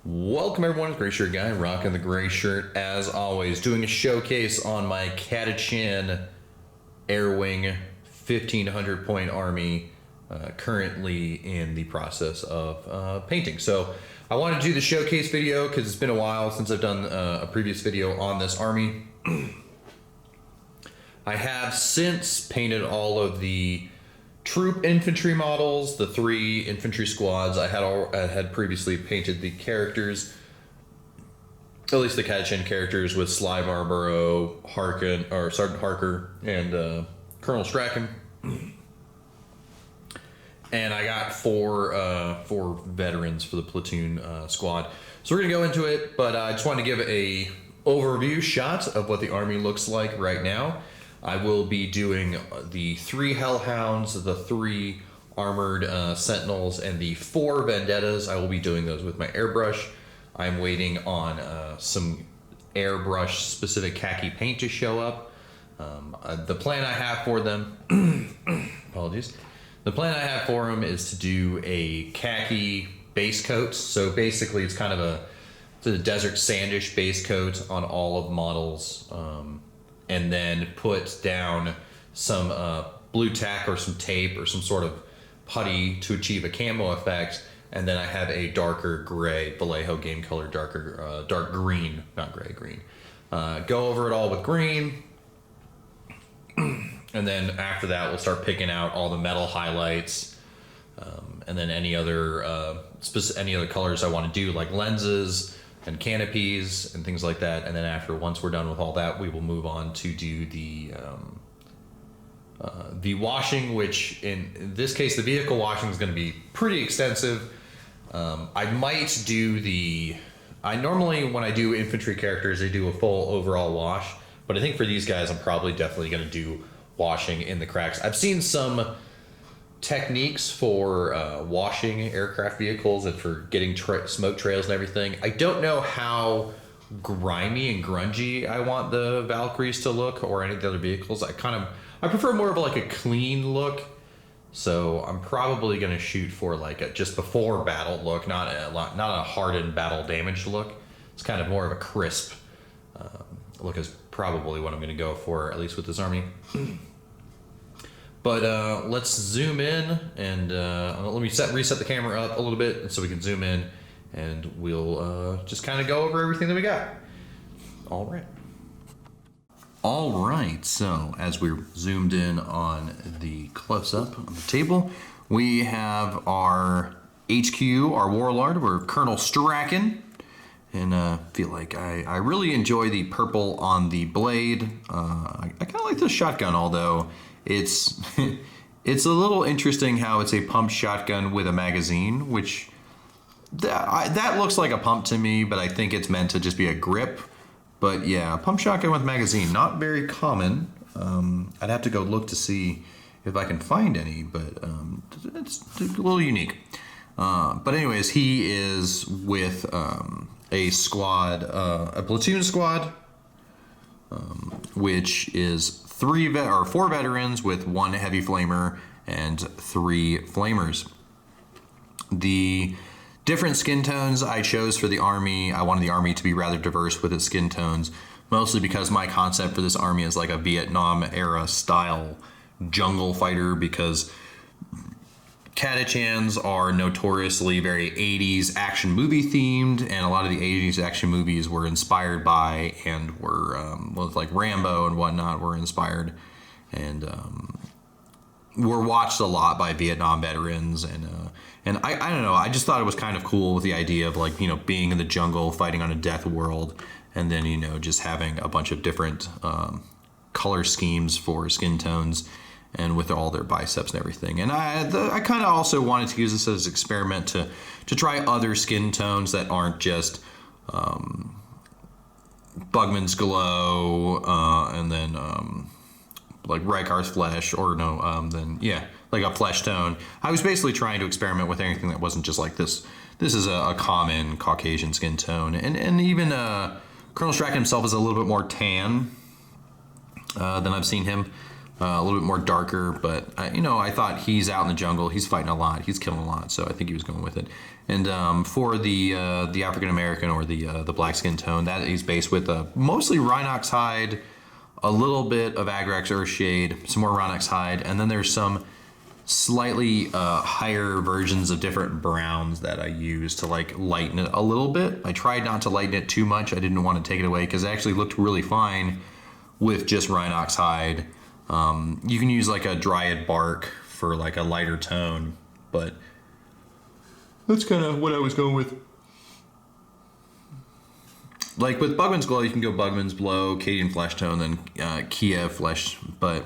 Welcome everyone, Gray Shirt Guy, rocking the gray shirt as always, doing a showcase on my Catachan Airwing 1500 point army, currently in the process of painting. So I wanted to do the showcase video because it's been a while since I've done a previous video on this army. I have since painted all of the troop infantry models, the 3 infantry squads. I had previously painted the characters, at least the Catachan characters, with Sly Marlborough, Harkin, or Sergeant Harker, and Colonel Strachan. And I got four veterans for the platoon squad. So we're gonna go into it, but I just wanted to give a overview shot of what the army looks like right now. I will be doing the 3 Hellhounds, the 3 armored Sentinels, and the 4 Vendettas. I will be doing those with my airbrush. I'm waiting on some airbrush specific khaki paint to show up. The plan I have for them, apologies. The plan I have for them is to do a khaki base coat. So basically it's kind of a desert sandish base coat on all of models. And then put down some blue tack or some tape or some sort of putty to achieve a camo effect. And then I have a darker gray, Vallejo game color, dark green, not gray, green. Go over it all with green. And then after that, we'll start picking out all the metal highlights. And then any other colors I want to do, like lenses and canopies and things like that. And then once we're done with all that, we will move on to do the washing, which in this case, the vehicle washing is going to be pretty extensive. I might do I normally, when I do infantry characters, I do a full overall wash, but I think for these guys, I'm probably definitely going to do washing in the cracks. I've seen some techniques for washing aircraft vehicles and for getting smoke trails and everything. I don't know how grimy and grungy I want the Valkyries to look or any of the other vehicles. I prefer more of like a clean look. So I'm probably going to shoot for like a just before battle look, not a hardened battle damaged look. It's kind of more of a crisp look is probably what I'm going to go for, at least with this army. But let's zoom in and let me reset the camera up a little bit so we can zoom in, and we'll just kind of go over everything that we got. All right, so as we're zoomed in on the close-up on the table, we have our HQ, our Warlord, we're Colonel Strachan. And feel like I really enjoy the purple on the blade. I kind of like the shotgun, although it's it's a little interesting how it's a pump shotgun with a magazine, which that looks like a pump to me, but I think it's meant to just be a grip. But yeah, pump shotgun with magazine, not very common. I'd have to go look to see if I can find any, but it's a little unique. But anyways, he is with a squad, a platoon squad, which is 4 veterans with 1 heavy flamer and 3 flamers. The different skin tones I chose for the army, I wanted the army to be rather diverse with its skin tones, mostly because my concept for this army is like a Vietnam era style jungle fighter, because Catachans are notoriously very 80s action movie themed, and a lot of the 80s action movies were inspired by and were, like Rambo and whatnot were inspired and were watched a lot by Vietnam veterans. And I don't know, I just thought it was kind of cool with the idea of like, being in the jungle, fighting on a death world, and then, just having a bunch of different color schemes for skin tones and with all their biceps and everything. And I kind of also wanted to use this as an experiment to try other skin tones that aren't just Bugman's Glow and then like Rykar's Flesh, or like a flesh tone. I was basically trying to experiment with anything that wasn't just like this. This is a common Caucasian skin tone. And even Colonel Strachan himself is a little bit more tan than I've seen him. a little bit more darker, but you know, I thought he's out in the jungle, he's fighting a lot, he's killing a lot, so I think he was going with it. And for the African American or the black skin tone, that is based with mostly Rhinox hide, a little bit of Agrax Earthshade, some more Rhinox hide, and then there's some slightly higher versions of different browns that I use to like lighten it a little bit. I tried not to lighten it too much. I didn't want to take it away because it actually looked really fine with just Rhinox hide. You can use like a Dryad bark for like a lighter tone, but that's kind of what I was going with. Like with Bugman's Glow, you can go Bugman's Blow, Cadian Flesh Tone, then Kiev Flesh, but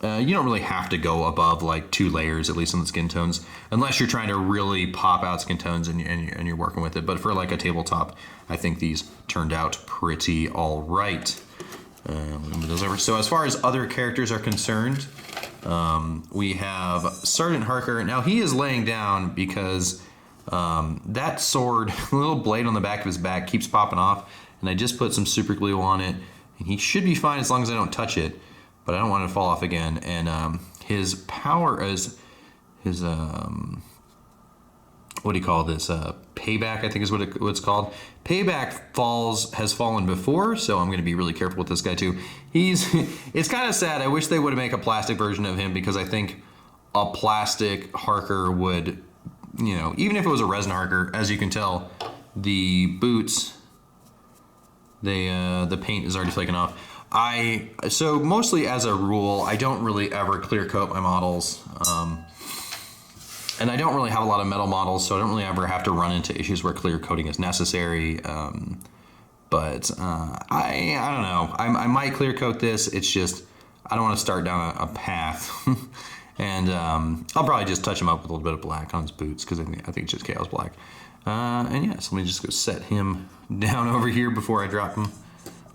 you don't really have to go above like 2 layers, at least on the skin tones, unless you're trying to really pop out skin tones and you're working with it. But for like a tabletop, I think these turned out pretty all right. Move those over. So as far as other characters are concerned, we have Sergeant Harker. Now he is laying down because that sword, the little blade on the back of his back keeps popping off, and I just put some super glue on it, and he should be fine as long as I don't touch it, but I don't want it to fall off again. And his power is his what do you call this? Payback, I think is what it's called. Payback has fallen before, so I'm going to be really careful with this guy too. It's kind of sad. I wish they would make a plastic version of him, because I think a plastic Harker would, you know, even if it was a resin Harker, as you can tell, the boots, the paint is already flaking off. So mostly as a rule, I don't really ever clear coat my models. And I don't really have a lot of metal models, so I don't really ever have to run into issues where clear coating is necessary. But I don't know. I might clear coat this. It's just, I don't want to start down a path. And I'll probably just touch him up with a little bit of black on his boots, because I think it's just Chaos Black. And yeah, so let me just go set him down over here before I drop him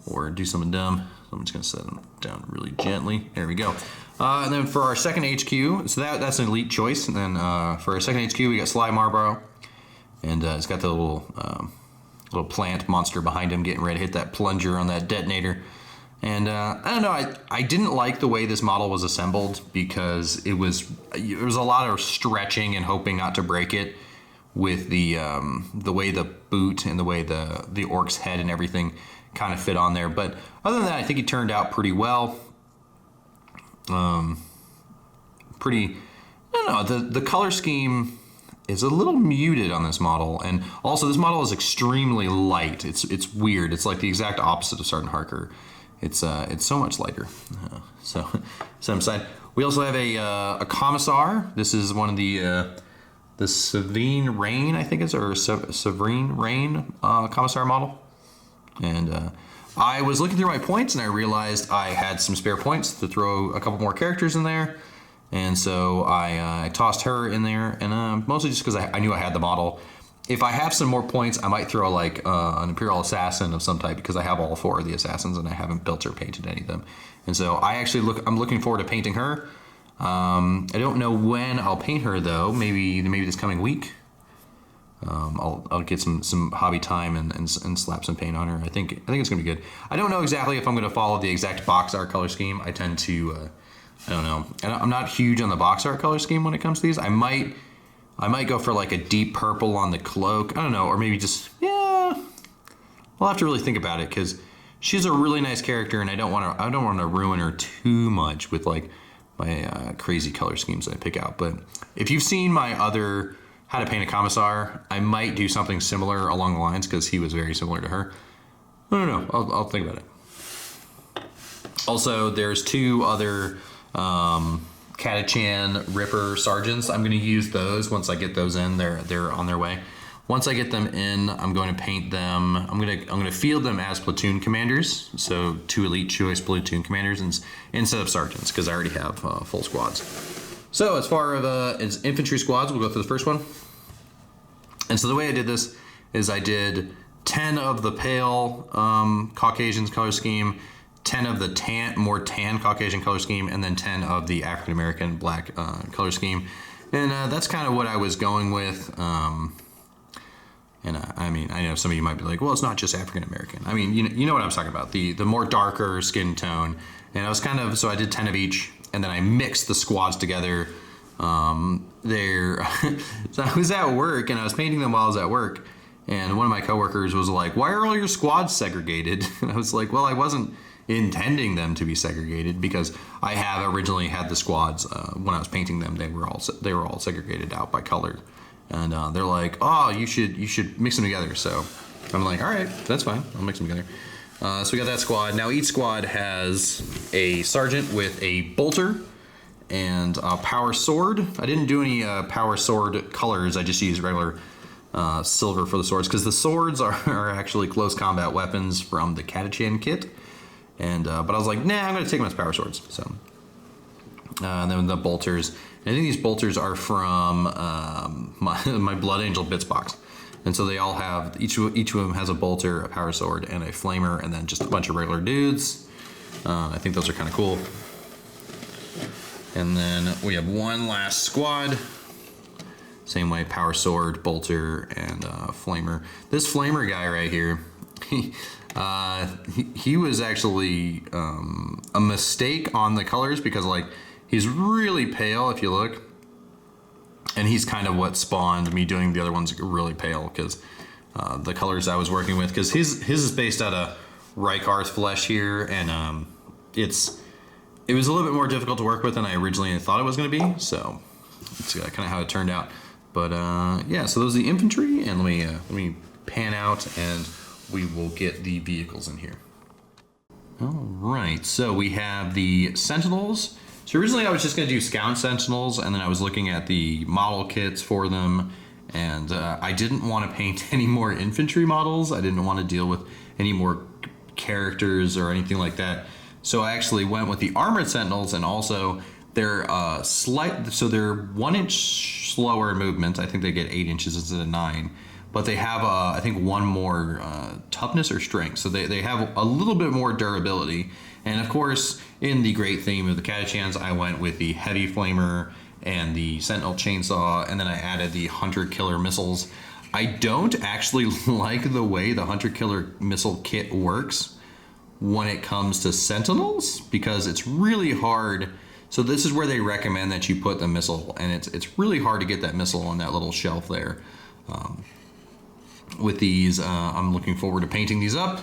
or do something dumb. So I'm just going to set him down really gently. There we go. And then for our second HQ, so that's an elite choice. And then for our second HQ, we got Sly Marlboro. And it's got the little plant monster behind him getting ready to hit that plunger on that detonator. And I don't know, I didn't like the way this model was assembled, because it was a lot of stretching and hoping not to break it with the way the boot and the way the orc's head and everything kind of fit on there. But other than that, I think it turned out pretty well. I don't know, the color scheme is a little muted on this model, and also this model is extremely light. It's weird. It's like the exact opposite of Sergeant Harker. It's so much lighter. So set them aside. We also have a Commissar. This is one of the Severine Rain, I think it's, or Severine Rain Commissar model. And I was looking through my points, and I realized I had some spare points to throw a couple more characters in there. And so I tossed her in there, and mostly just because I knew I had the model. If I have some more points, I might throw like an Imperial Assassin of some type, because I have all 4 of the Assassins and I haven't built or painted any of them. And so I'm looking forward to painting her. I don't know when I'll paint her though. Maybe this coming week. I'll get some hobby time and slap some paint on her. I think it's gonna be good. I don't know exactly if I'm gonna follow the exact box art color scheme. I tend to I don't know. I'm not huge on the box art color scheme when it comes to these. I might go for like a deep purple on the cloak. I don't know, or maybe just, yeah. I'll have to really think about it, because she's a really nice character, and I don't want to ruin her too much with like my crazy color schemes that I pick out. But if you've seen my other How to Paint a Commissar, I might do something similar along the lines, because he was very similar to her. I don't know. I'll think about it. Also, there's 2 other Catachan Ripper Sergeants. I'm going to use those once I get those in. They're on their way. Once I get them in, I'm going to paint them. I'm going to field them as platoon commanders. So 2 elite choice platoon commanders instead of sergeants, because I already have full squads. So as far as infantry squads, we'll go through the first one. And so the way I did this is I did 10 of the pale Caucasians color scheme, 10 of the more tan Caucasian color scheme, and then 10 of the African American black color scheme. And that's kind of what I was going with. I mean, I know some of you might be like, well, it's not just African American. I mean, you know what I'm talking about, the more darker skin tone. And I was so I did 10 of each. and then I mixed the squads together. There, so I was at work and I was painting them while I was at work, and one of my coworkers was like, "Why are all your squads segregated?" And I was like, "Well, I wasn't intending them to be segregated because I have originally had the squads when I was painting them. They were all segregated out by color, and they're like, "Oh, you should mix them together." So I'm like, "All right, that's fine. I'll mix them together." So we got that squad. Now each squad has a sergeant with a bolter and a power sword. I didn't do any power sword colors. I just used regular silver for the swords because the swords are actually close combat weapons from the Catachan kit. And but I was like, nah, I'm gonna take them as power swords. So and then the bolters. And I think these bolters are from my Blood Angel bits box. And so they all have each of them has a bolter, a power sword, and a flamer, and then just a bunch of regular dudes. I think those are kind of cool. And then we have one last squad. Same way, power sword, bolter, and flamer. This flamer guy right here, he was actually a mistake on the colors because like he's really pale if you look. And he's kind of what spawned me doing the other ones really pale because the colors I was working with, because his is based out of Rykarth flesh here, and it was a little bit more difficult to work with than I originally thought it was going to be. So it's kind of how it turned out. But yeah, so those are the infantry, and let me pan out, and we will get the vehicles in here. All right, so we have the Sentinels. So originally I was just going to do Scout Sentinels, and then I was looking at the model kits for them, and I didn't want to paint any more infantry models. I didn't want to deal with any more characters or anything like that. So I actually went with the Armored Sentinels, and also they're so they're 1 inch slower in movement. I think they get 8 inches instead of 9. But they have, I think, one more toughness or strength. So they have a little bit more durability. And of course, in the great theme of the Catachans, I went with the Heavy Flamer and the Sentinel Chainsaw, and then I added the Hunter Killer Missiles. I don't actually like the way the Hunter Killer Missile kit works when it comes to Sentinels, because it's really hard. So this is where they recommend that you put the missile, and it's really hard to get that missile on that little shelf there. With these, I'm looking forward to painting these up.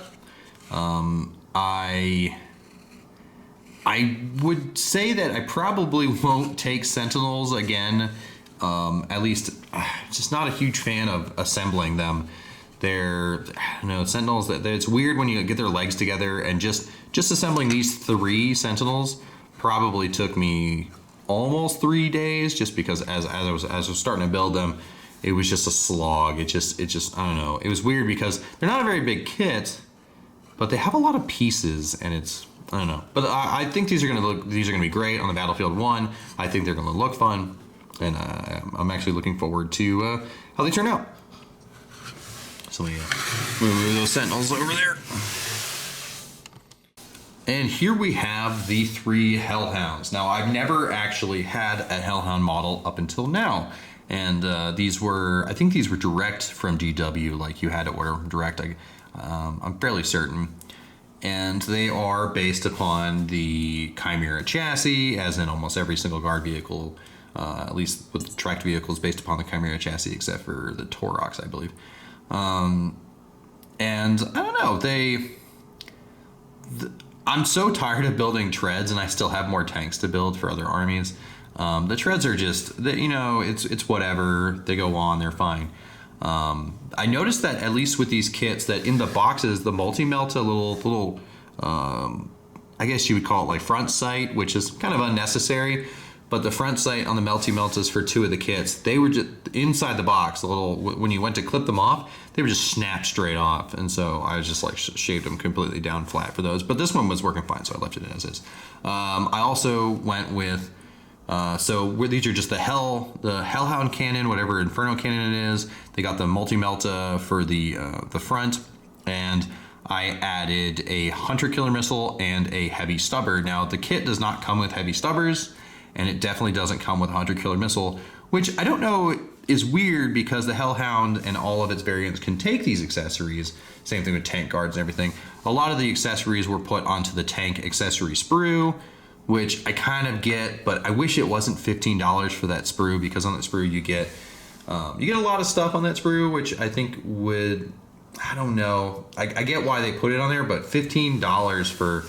I would say that I probably won't take Sentinels again. At least, just not a huge fan of assembling them. They're, I don't know, Sentinels, it's weird when you get their legs together, and just assembling these 3 Sentinels probably took me almost 3 days, just because as I was starting to build them, it was just a slog. It just I don't know. It was weird because they're not a very big kit, but they have a lot of pieces, and it's, I don't know. But I think these are gonna be great on the Battlefield 1. I think they're gonna look fun, and I'm actually looking forward to how they turn out. So we move those Sentinels over there. And here we have the 3 Hellhounds. Now, I've never actually had a Hellhound model up until now. And I think these were direct from GW, like you had to order them direct, I'm fairly certain. And they are based upon the Chimera chassis, as in almost every single guard vehicle, at least with tracked vehicles, based upon the Chimera chassis, except for the Taurox, I believe. And I don't know, I'm so tired of building treads, and I still have more tanks to build for other armies. The treads are just, it's whatever. They go on, they're fine. I noticed that at least with these kits, that in the boxes, the multi-melta little I guess you would call it like front sight, which is kind of unnecessary. But the front sight on the meltas for 2 of the kits, they were just inside the box. When you went to clip them off, they were just snapped straight off. And so I was just like shaved them completely down flat for those. But this one was working fine, so I left it as is. I also went with, these are just the Hellhound cannon, whatever Inferno cannon it is. They got the multi-melta for the front, and I added a Hunter Killer Missile and a Heavy Stubber. Now, the kit does not come with heavy stubbers, and it definitely doesn't come with Hunter Killer Missile, which I don't know is weird because the Hellhound and all of its variants can take these accessories. Same thing with tank guards and everything. A lot of the accessories were put onto the tank accessory sprue, which I kind of get, but I wish it wasn't $15 for that sprue, because on that sprue you get a lot of stuff on that sprue, which I think would, I don't know. I get why they put it on there, but $15 for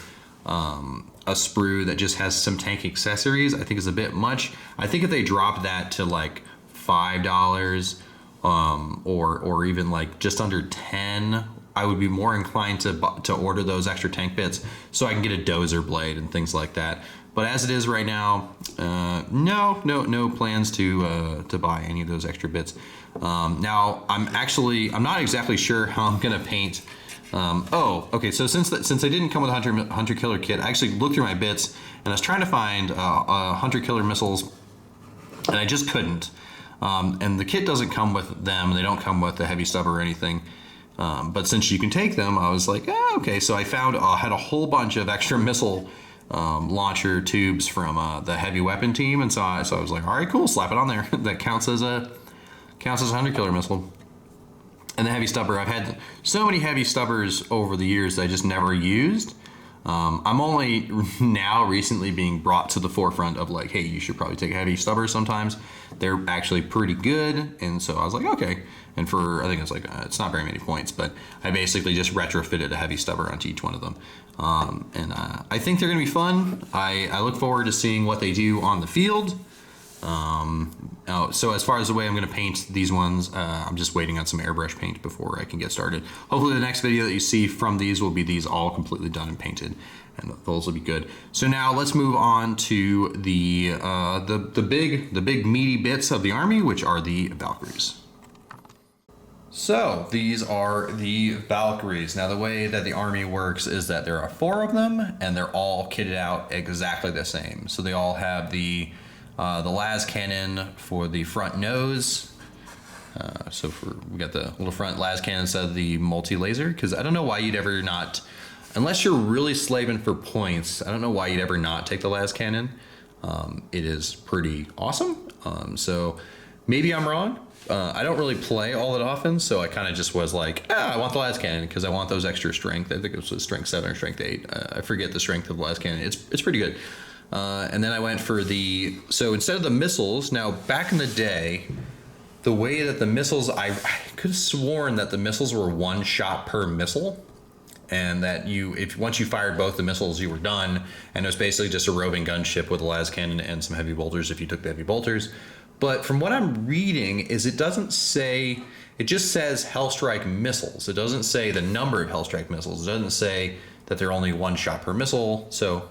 a sprue that just has some tank accessories, I think is a bit much. I think if they dropped that to like $5, or even like just under 10, I would be more inclined to order those extra tank bits so I can get a dozer blade and things like that. But as it is right now, no plans to buy any of those extra bits. Now I'm not exactly sure how I'm gonna paint. Okay. So since they didn't come with a hunter killer kit, I actually looked through my bits and I was trying to find hunter killer missiles, and I just couldn't. And the kit doesn't come with them. They don't come with the heavy stubber or anything. But since you can take them, I was like, okay. So I had a whole bunch of extra missile launcher tubes from the heavy weapon team, and so I was like, all right, cool, slap it on there. That counts as a hunter killer missile. And the heavy stubber, I've had so many heavy stubbers over the years that I just never used. I'm only now recently being brought to the forefront of like, hey, you should probably take a heavy stubber sometimes. They're actually pretty good. And so I was like, okay. And I think it's like, it's not very many points, but I basically just retrofitted a heavy stubber onto each one of them. I think they're going to be fun. I look forward to seeing what they do on the field. So as far as the way I'm going to paint these ones, I'm just waiting on some airbrush paint before I can get started. Hopefully the next video that you see from these will be these all completely done and painted, and those will be good. So now let's move on to the big meaty bits of the army, which are the Valkyries. So these are the Valkyries. Now the way that the army works is that there are 4 of them, and they're all kitted out exactly the same. So they all have the las cannon for the front nose. We got the little front las cannon instead of the multi-laser, because I don't know why you'd ever not, unless you're really slaving for points, I don't know why you'd ever not take the las cannon. It is pretty awesome. So maybe I'm wrong. I don't really play all that often, so I kind of just was like, I want the las cannon because I want those extra strength. I think it was strength 7 or strength 8. I forget the strength of the las cannon. It's pretty good. And then I went for so instead of the missiles, now back in the day, the way that the missiles, I could have sworn that the missiles were 1 shot per missile, and that once you fired both the missiles, you were done, and it was basically just a roving gunship with a las cannon and some heavy bolters if you took the heavy bolters. But from what I'm reading is it doesn't say, it just says Hellstrike missiles. It doesn't say the number of Hellstrike missiles. It doesn't say that they're only 1 shot per missile. So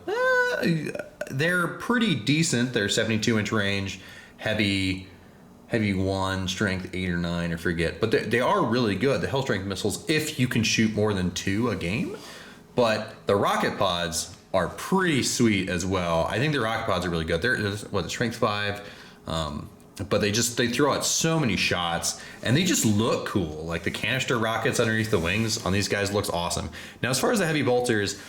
they're pretty decent. They're 72-inch range, heavy 1, strength 8 or 9, I forget. But they are really good, the Hellstrike missiles, if you can shoot more than 2 a game. But the rocket pods are pretty sweet as well. I think the rocket pods are really good. They're strength 5. But they throw out so many shots, and they just look cool. Like the canister rockets underneath the wings on these guys looks awesome. Now, as far as the heavy bolters,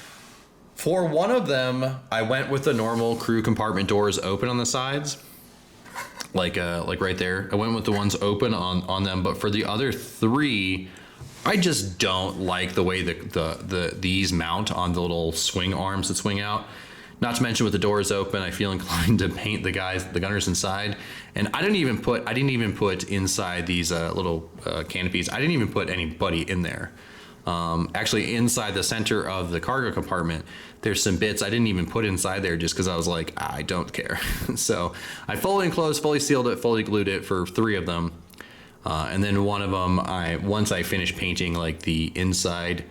for one of them, I went with the normal crew compartment doors open on the sides, like right there. I went with the ones open on them. But for the other 3, I just don't like the way these mount on the little swing arms that swing out. Not to mention with the doors open, I feel inclined to paint the gunners inside. And I didn't even put inside these little canopies. I didn't even put anybody in there. Actually, inside the center of the cargo compartment, there's some bits I didn't even put inside there just because I was like, I don't care. So I fully enclosed, fully sealed it, fully glued it for 3 of them. And then one of them, once I finished painting like the inside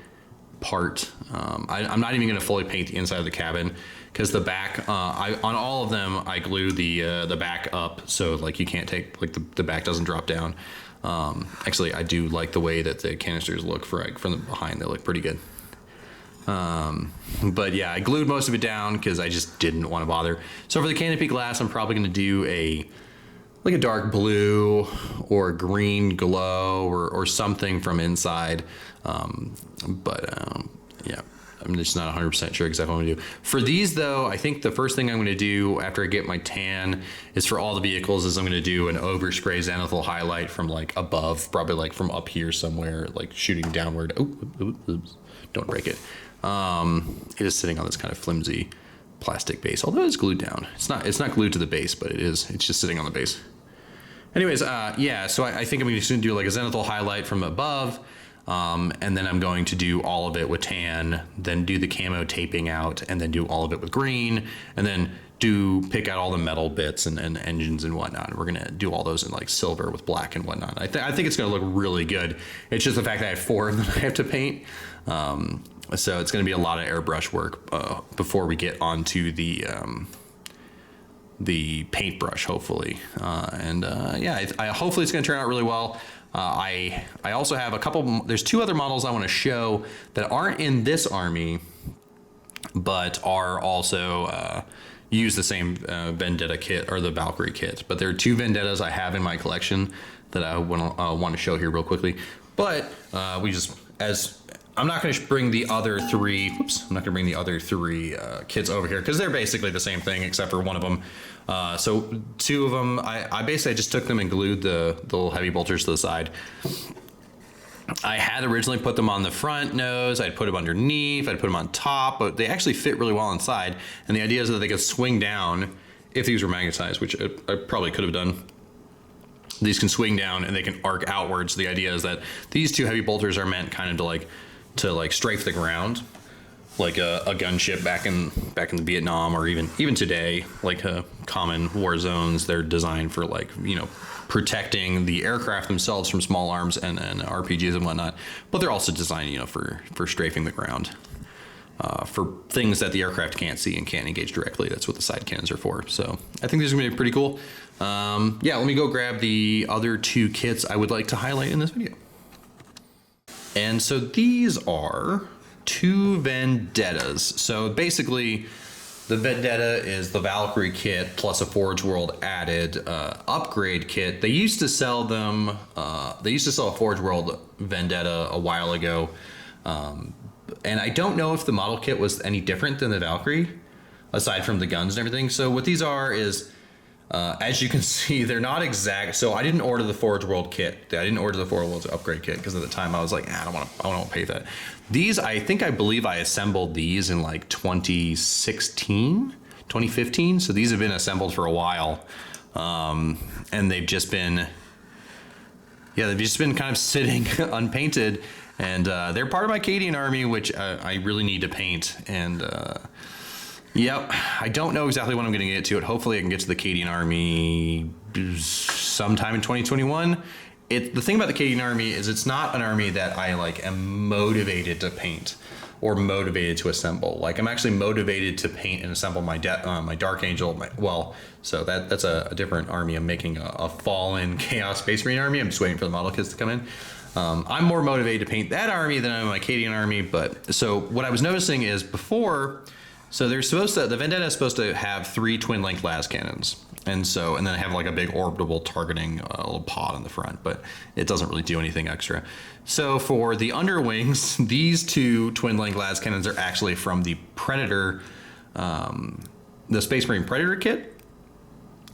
part, I'm not even going to fully paint the inside of the cabin, because the back, on all of them, I glue the back up, so like you can't take, like the back doesn't drop down. Actually, I do like the way that the canisters look from the behind. They look pretty good. But yeah, I glued most of it down because I just didn't want to bother. So for the canopy glass, I'm probably going to do a dark blue or green glow or something from inside. Yeah, I'm just not 100% sure exactly what I'm going to do. For these, though, I think the first thing I'm going to do after I get my tan is for all the vehicles is I'm going to do an overspray zenithal highlight from like above, probably like from up here somewhere, like shooting downward. Oops, don't break it. It is sitting on this kind of flimsy plastic base, although it's glued down. It's not glued to the base, but it's just sitting on the base. Anyways, yeah, so I think I'm going to do like a zenithal highlight from above, and then I'm going to do all of it with tan, then do the camo taping out, and then do all of it with green, and then pick out all the metal bits and engines and whatnot. We're going to do all those in like silver with black and whatnot. I think it's going to look really good. It's just the fact that I have 4 of them I have to paint. So it's going to be a lot of airbrush work before we get onto the paintbrush, hopefully. Yeah, hopefully it's going to turn out really well. I also have there's 2 other models I want to show that aren't in this army, but are also use the same Vendetta kit or the Valkyrie kit. But there are 2 Vendettas I have in my collection that I want to show here real quickly. But I'm not going to bring the other 3. Oops, I'm not going to bring the other 3 kits over here because they're basically the same thing except for one of them. So 2 of them, I basically just took them and glued the little heavy bolters to the side. I had originally put them on the front nose. I'd put them underneath. I'd put them on top, but they actually fit really well inside. And the idea is that they could swing down if these were magnetized, which I probably could have done. These can swing down and they can arc outwards. The idea is that these 2 heavy bolters are meant kind of to strafe the ground, like a gunship back in the Vietnam, or even today, like common war zones. They're designed for protecting the aircraft themselves from small arms and RPGs and whatnot. But they're also designed, for strafing the ground, for things that the aircraft can't see and can't engage directly. That's what the side cannons are for. So I think these are gonna be pretty cool. Yeah, let me go grab the other 2 kits I would like to highlight in this video. And so these are 2 Vendettas. So basically, the Vendetta is the Valkyrie kit plus a Forge World added upgrade kit. They used to sell them. They used to sell a Forge World Vendetta a while ago, and I don't know if the model kit was any different than the Valkyrie, aside from the guns and everything. So what these are is, as you can see, they're not exact. So I didn't order the Forge World kit. I didn't order the Forge World upgrade kit because at the time I was like, I don't want to pay for that. These, I believe I assembled these in like 2016, 2015. So these have been assembled for a while. And they've just been kind of sitting unpainted. And they're part of my Cadian army, which I really need to paint. And yep, I don't know exactly when I'm going to get to it. Hopefully I can get to the Cadian army sometime in 2021. The thing about the Cadian army is it's not an army that I am motivated to paint or motivated to assemble. I'm actually motivated to paint and assemble my Dark Angel. So that's a different army. I'm making a Fallen Chaos Space Marine army. I'm just waiting for the model kits to come in. I'm more motivated to paint that army than I am my Cadian army. But so what I was noticing is before. So the Vendetta is supposed to have 3 twin length las cannons. And then have a big orbital targeting little pod on the front, but it doesn't really do anything extra. So for the underwings, these 2 twin length las cannons are actually from the Predator, the Space Marine Predator kit.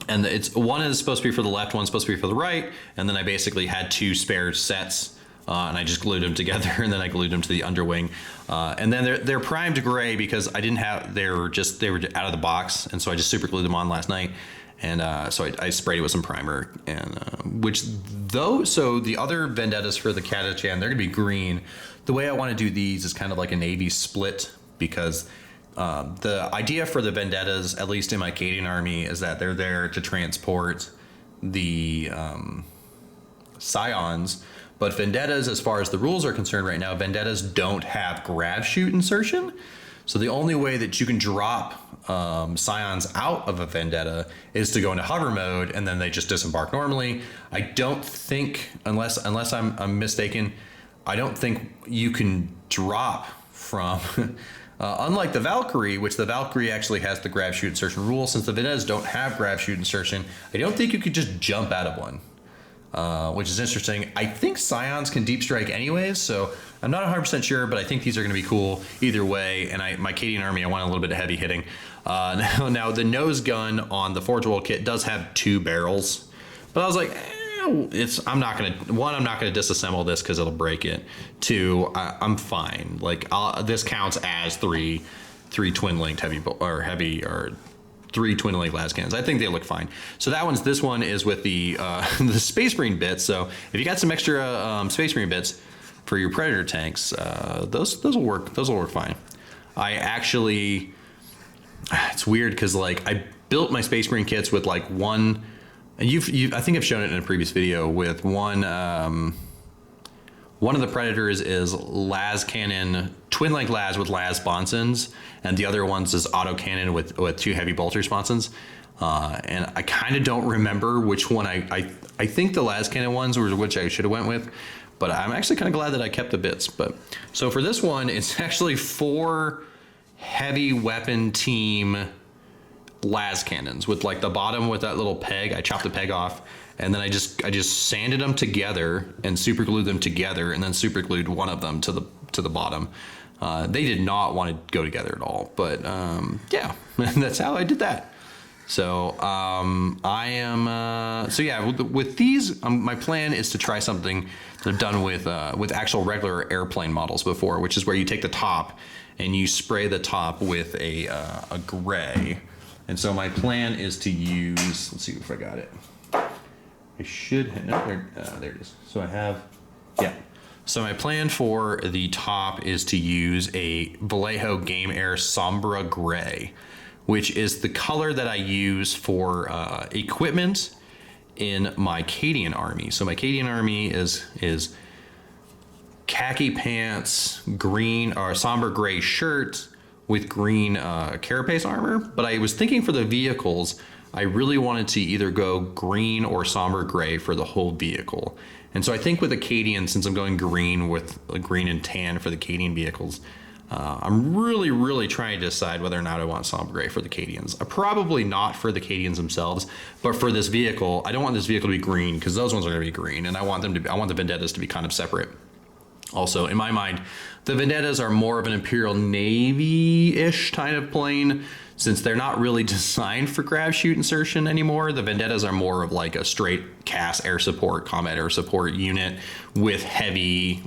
And one is supposed to be for the left, one's supposed to be for the right. And then I basically had 2 spare sets. And I just glued them together, and then I glued them to the underwing. And then they're primed gray because they were out of the box, and so I just super glued them on last night. And so I sprayed it with some primer, and so the other Vendettas for the Catachan, they're gonna be green. The way I want to do these is kind of like a navy split, because the idea for the Vendettas, at least in my Cadian army, is that they're there to transport the Scions. But Vendettas, as far as the rules are concerned right now, Vendettas don't have grav chute insertion. So the only way that you can drop Scions out of a Vendetta is to go into hover mode, and then they just disembark normally. I don't think, unless I'm mistaken, I don't think you can drop from, unlike the Valkyrie, which the Valkyrie actually has the grav chute insertion rule. Since the Vendettas don't have grav chute insertion, I don't think you could just jump out of one. Which is interesting. I think Scions can deep strike anyways, so I'm not 100% sure, but I think these are going to be cool either way. And my Cadian army, I want a little bit of heavy hitting. Now the nose gun on the Forge World kit does have 2 barrels, but I was like, I'm not going to disassemble this because it'll break it. 2, I'm fine. This counts as 3 three twin linked three twin link las cannons. I think they look fine. So this one is with the the Space Marine bits. So if you got some extra Space Marine bits for your Predator tanks, those will work. Those will work fine. I actually, it's weird because like I built my Space Marine kits with like one, and I think I've shown it in a previous video with one. One of the Predators is las cannon, twin link las with las sponsons, and the other one's is auto cannon with two heavy bolter sponsons. And I kind of don't remember which one I think the las cannon ones were which I should have went with, but I'm actually kind of glad that I kept the bits. But so for this one, it's actually 4 heavy weapon team las cannons with like the bottom with that little peg. I chopped the peg off, and then I just sanded them together and super glued them together, and then super glued one of them to the bottom. They did not want to go together at all, but yeah, that's how I did that. So with these, my plan is to try something that I've done with actual regular airplane models before, which is where you take the top and you spray the top with a gray. And so my plan is to use, let's see if I got it. I should have, no, there it is. So I have, yeah. So my plan for the top is to use a Vallejo Game Air Sombra Gray, which is the color that I use for equipment in my Cadian army. So my Cadian army is khaki pants, green or somber gray shirt with green carapace armor. But I was thinking for the vehicles, I really wanted to either go green or somber gray for the whole vehicle. And so I think with Acadian, since I'm going green with green and tan for the Acadian vehicles, I'm really trying to decide whether or not I want somber gray for the Cadians. Probably not for the Cadians themselves, but for this vehicle, I don't want this vehicle to be green because those ones are going to be green, and I want the Vendettas to be kind of separate. Also, in my mind, the Vendettas are more of an Imperial Navy-ish kind of plane, since they're not really designed for grab shoot insertion anymore. The Vendettas are more of like a straight CAS air support, combat air support unit with heavy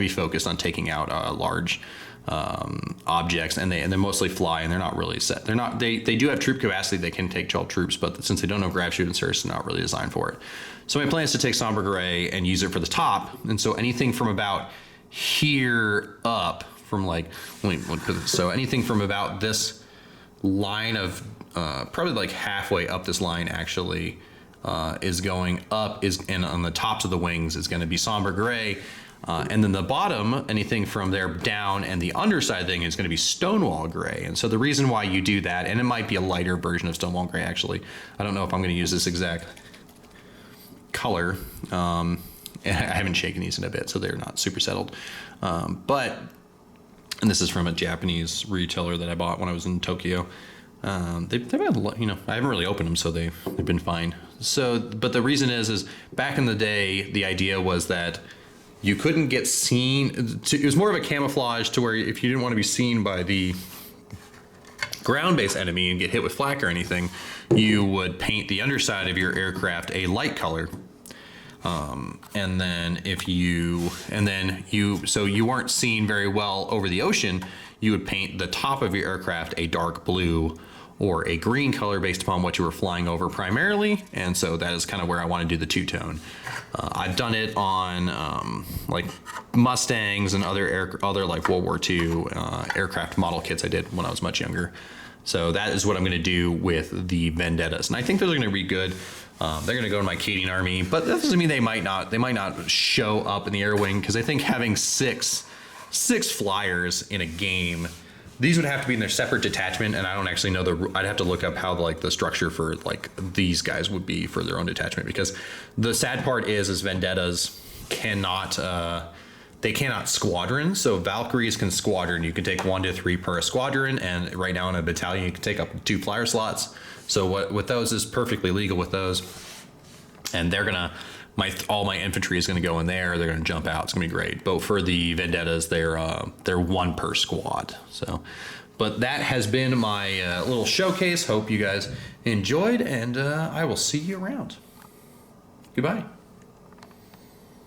focus on taking out large objects, and they mostly fly, and they're not really set. They do have troop capacity. They can take 12 troops, but since they don't know grab shoot insertion, they're not really designed for it. So my plan is to take somber gray and use it for the top. And so anything from about here up, from like, so anything from about this line of probably like halfway up this line actually is going up, and on the tops of the wings is going to be somber gray, and then the bottom, anything from there down, and the underside thing is going to be stonewall gray. And so the reason why you do that, and it might be a lighter version of stonewall gray actually, I don't know if I'm going to use this exact color, and I haven't shaken these in a bit, so they're not super settled, and this is from a Japanese retailer that I bought when I was in Tokyo. They've had, I haven't really opened them, so they've been fine. So, but the reason is back in the day, the idea was that you couldn't get seen. It was more of a camouflage to where if you didn't want to be seen by the ground-based enemy and get hit with flak or anything, you would paint the underside of your aircraft a light color. So you weren't seen very well over the ocean, you would paint the top of your aircraft a dark blue or a green color based upon what you were flying over primarily. And so that is kind of where I want to do the two-tone. I've done it on like Mustangs and other like World War II aircraft model kits I did when I was much younger. So that is what I'm going to do with the Vendettas, and I think those are going to be good. They're going to go in my Cadian army, but that doesn't mean they might not show up in the air wing, because I think having six flyers in a game, these would have to be in their separate detachment, and I don't actually know I'd have to look up how the structure for like these guys would be for their own detachment, because the sad part is Vendettas cannot they cannot squadron. So Valkyries can squadron. You can take 1 to 3 per squadron, and right now in a battalion you can take up 2 flyer slots. So what with those is perfectly legal with those, and they're gonna all my infantry is gonna go in there. They're gonna jump out. It's gonna be great. But for the Vendettas, they're 1 per squad. So, but that has been my little showcase. Hope you guys enjoyed, and I will see you around. Goodbye.